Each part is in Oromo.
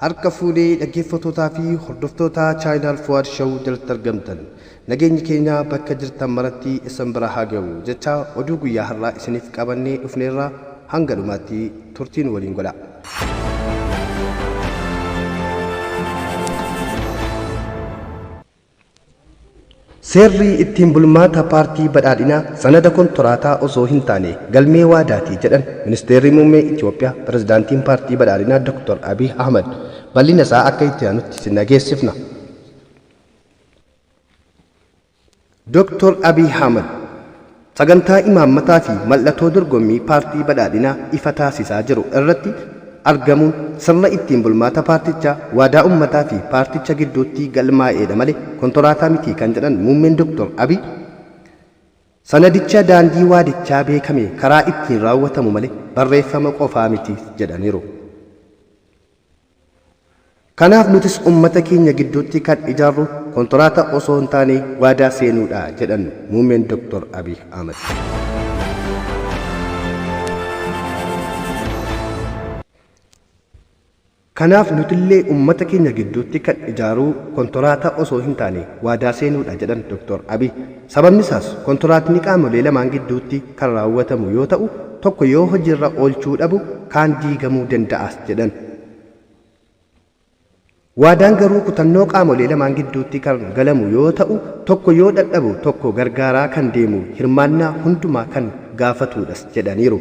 Harka fuudhee dhaggeeffattootaa fi hordoftoota chaayinaal Fuwaad Shawuu jalatti argamtan nageenyi keenya bakka jirtan maratti isin bira haa ga'u jecha oduu guyyaa har'aa isiniif qabannee dhufneerra hanga dhumaatti turtiin waliin godha. Seerri ittiin bulmaata paartii badhaadhinaa sanada kontiraataa osoo hin taane galmee waadaatii jedhan ministeerri muummee Itoophiyaa pirezidaantiin paartii badhaadhinaa Dr. Abiy Ahmed bal'ina isaa akka itti aanutti isin dhageessifna. Dr. Abiy Ahmed sagantaa imaammataa fi mallattoo dorgommii paartii badhaadhinaa ifa taasisaa jiru irratti argamuun sirna ittiin bulmaata paartichaa waadaa ummataa fi paarticha gidduutti galmaa'eedha malee kontiraataa miti kan jedhan muummeen Dr. Abiy sanadicha daandii waadichaa beekame karaa ittiin raawwatamu malee barreeffama qofaa miti jedhaniiru. Kanaaf nutis ummata keenya gidduutti kan ijaarru kontiraataa osoo hin taane waadaa seenuudha jedhan muummeen Dr. Abiy Ahmed. Kanaaf nutillee ummata keenya gidduutti kan ijaarru kontiraataa osoo hin taane waadaa seenuudha jedhan Dr. Abiy. Sababni isaas kontiraatni qaamolee lamaan gidduutti kan raawwatamu yoo ta'u tokko yoo hojiirra oolchuu dhabu kaan diigamuu danda'as jedhan. Waadaan garuu kutannoo qaamolee lamaan gidduutti kan galamu yoo ta'u tokko yoo dadhabu tokko gargaaraa kan deemu hirmaannaa hundumaa kan gaafatudhas jedhaniiru.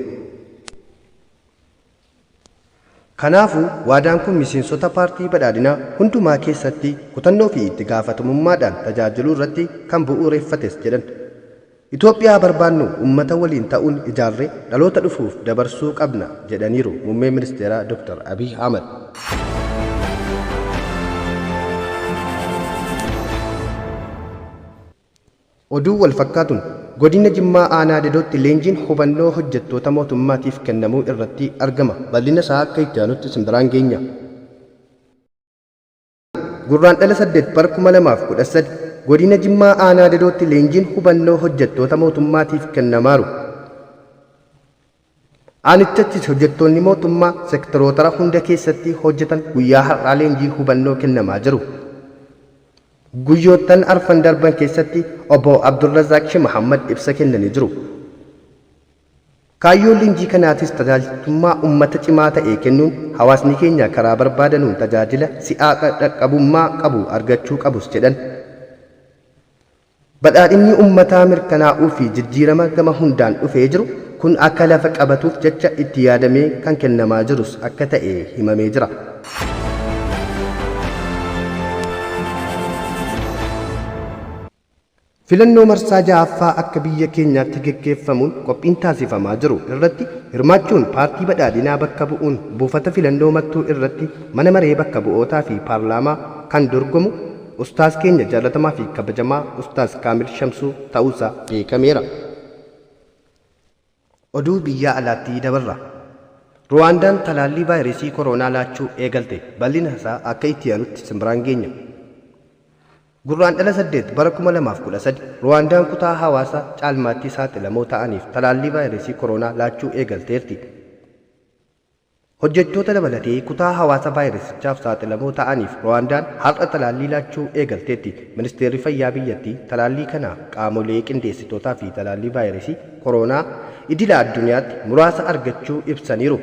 Kanaafuu waadaan kun miseensota paartii badhaadhinaa hundumaa keessatti kutannoo fi itti gaafatamummaadhaan tajaajiluu irratti kan bu'uureffates jedhan. Itoophiyaa barbaannu ummata waliin ta'uun ijaarree dhaloota dhufuuf dabarsuu qabna jedhaniiru muummee ministeeraa Dr. Abiy Ahmed. Oduu wal fakkaatuun godina Jimmaa Aanaa Dadootti leenjiin hubannoo hojjettoota mootummaatiif kennamuu irratti argama. Bal'ina isaa akka itti aanutti isin biraan geenya. Gurraandhala 8/2013 godina Jimmaa Aanaa Dadootti leenjiin hubannoo hojjettoota mootummaatiif kennamaaru. Aanichatti hojjettoonni mootummaa sektoroota hunda keessatti hojjetan guyyaa har'aa leenjii hubannoo kennamaa jiru. Guyyoottan arfan darban keessatti obbo Abdurrazaaq Muhammad ibsa kennanii jiru. Kaayyoon leenjii kanaatis tajaajiltummaa ummata cimaa ta'e kennuun hawaasni keenya karaa barbaadanuun tajaajila si'aa qaqqabummaa qabu argachuu qabus jedhan. Badhaadhinni ummataa mirkanaa'uu fi jijjiirama gama hundaan dhufee jiru kun akka lafa qabatuuf jecha itti yaadamee kan kennamaa jirus akka ta'e himamee jira. Filannoo marsaa ja'affaa akka biyya keenyaatti gaggeeffamuun qophiin taasifamaa jiru irratti hirmaachuun paartii badhaadhinaa bakka bu'uun buufata filannoo mattuu irratti mana maree bakka bu'ootaa fi paarlaamaa kan dorgomu ustaas keenya jaalatamaa fi kabajamaa ustaas Kaamil Shamsuu ta'uusaa beekameera. Oduu biyya alaatti dabarra. Ruwaandaan talaallii vaayirasii koronaa laachuu eegalte bal'ina isaa akka itti aanutti isin biraan geenya. Gurraandhala 8/2013 Ruwaandaan kutaa hawaasa caalmaatti saaxilamoo ta'aniif talaallii vaayirasii koronaa laachuu eegalteerti. Hojjettoota dabalatee kutaa hawaasa vaayirasichaaf saaxilamoo ta'aniif Ruwaandaan har'a talaallii laachuu eegalteetti. Ministeerri fayyaa biyyattii talaallii kana qaamolee qindeessitootaa fi talaallii vaayirasii koronaa idila addunyaatti muraasa argachuu ibsaniiru.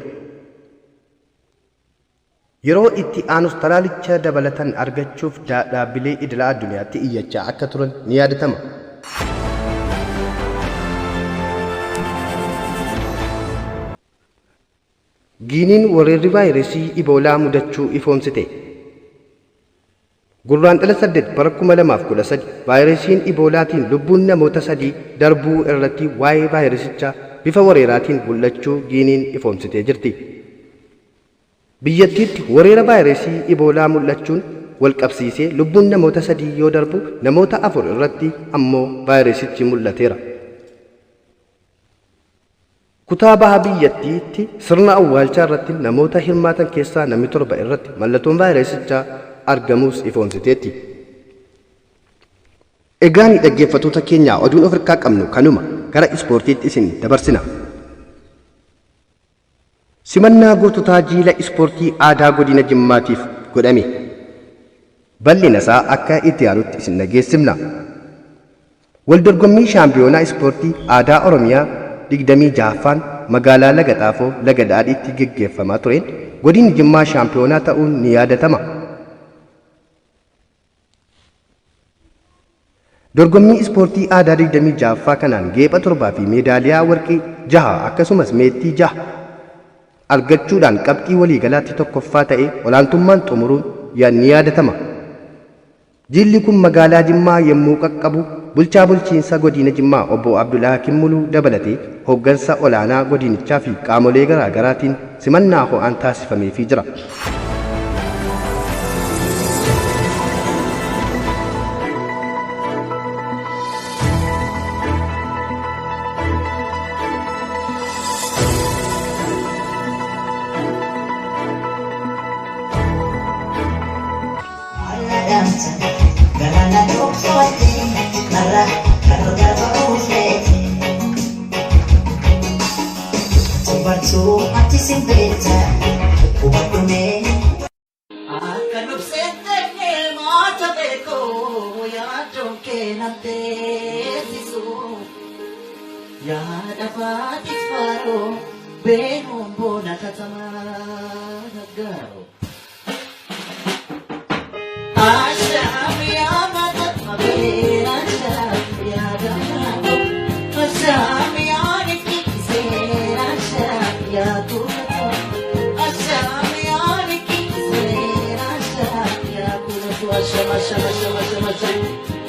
Yeroo itti aanus talaalicha dabalatan argachuuf dhaabbilee idila addunyaatti iyyachaa akka turan ni yaadatama. Giiniin weerarri vaayirasii Iboolaa mudachuu ifoomsite. Gurraandhala 8/2013 vaayirasiin Iboolaatiin lubbuun namoota 3 darbuu irratti waa'ee vaayirasichaa bifa weeraraatiin mul'achuu Giiniin ifoomsitee jirti. Biyyattiitti weerara vaayirasii Iboolaa mul'achuun wal qabsiisee lubbuun namoota 3 yoo darbu namoota 4 irratti ammoo vaayirasichi mul'ateera. Kutaa baha biyyattiitti sirna awwaalchaa irratti namoota hirmaatan keessaa namni 7 irratti mallattoon vaayirasichaa argamuus ifoomsiteetti. Egaan dhaggeeffattoota keenya oduun of irraa qabnu kanuma gara ispoortiitti isin dabarsina. Simannaa goototaa jiila ispoortii aadaa godina Jimmaatiif godhame. Bal'ina isaa akka itti aanutti isin dhageessifna. Waldorgommii shaampiyoonaa ispoortii aadaa Oromiyaa 26ffaan magaalaa Laga Xaafoo Laga Daadhiitti geggeeffamaa tureen godinni Jimmaa shaampiyoonaa ta'uun ni yaadatama. Dorgommii ispoortii aadaa 26ffaa kanaan geepha 7 fi meedaaliyaa warqii 6 akkasumas meettii 6 argachuudhaan qabxii waliigalaatti tokkoffaa ta'ee olaantummaan xumuruun ni yaadatama. Jilli kun magaalaa Jimmaa yommuu qaqqabu bulchaa bulchiinsa godina Jimmaa obbo Abdullah Kimmuluu dabalatee hooggansa olaanaa godinichaa fi qaamolee garaa garaatiin simannaa ho'aan taasifameefii jira. Galana Toksote, Nara, Karogaba Ufete. Tubatu, Antisimbeta, Ubatume. Akanupsete, Mata Beko, Yatonke Nate, Sisu. Yadapati Faro, Benum Bona Katama, Garo. Shama, shama, shama, shama, shama.